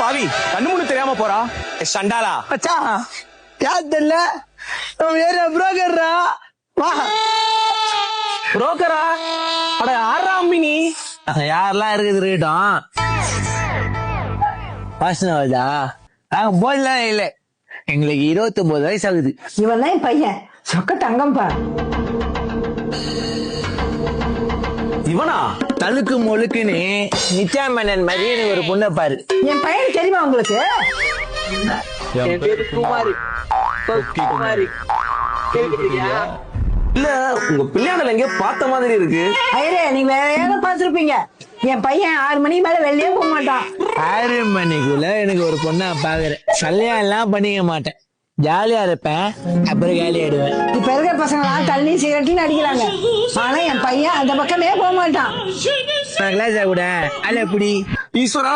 பாவி கண்ணு முன்னு தெரியாம போறா சண்டாலா அச்சா யார் தெரியல வேற புரோக்கர்ரா வா புரோக்கரா அட யாரா அம்பினி யாரெல்லாம் இருக்குது இருக்கட்டும் வாசனவாதா நாங்க போதெல்லாம் இல்ல எங்களுக்கு 29 வயசு ஆகுது. இவன் தான் என் பையன் சொக்க தங்கம்பா. இவனா தழுக்கு முழுக்குன்னு நித்யா மேனன் மாதிரி எனக்கு ஒரு பொண்ணை பாரு. என் பையன் தெரியுமா உங்களுக்கு? என் பேரு குமாரி. குமாரி இல்ல உங்க பிள்ளையாடல எங்க பார்த்த மாதிரி இருக்கு. ஐயரே நீங்க வேற ஏதோ பாத்துருப்பீங்க. என் பையன் 6 மணிக்கு மேல வெளியே போக மாட்டான். 6 மணிக்குள்ள எனக்கு ஒரு பொண்ணா பாக்குறேன். கல்யாணம் எல்லாம் பண்ணிக்க மாட்டேன். ஜாலியா இருப்பேன், அப்புறம் காலி ஆயிடுவேன். இப்ப இருக்கிற பசங்க தண்ணி சிகரெட்னு அடிக்கிறாங்க. ஆனா என் பையன் அந்த பக்கமே போக மாட்டான். கிளாஸ் கூட அல்ல எப்படி ஈஸ்வரா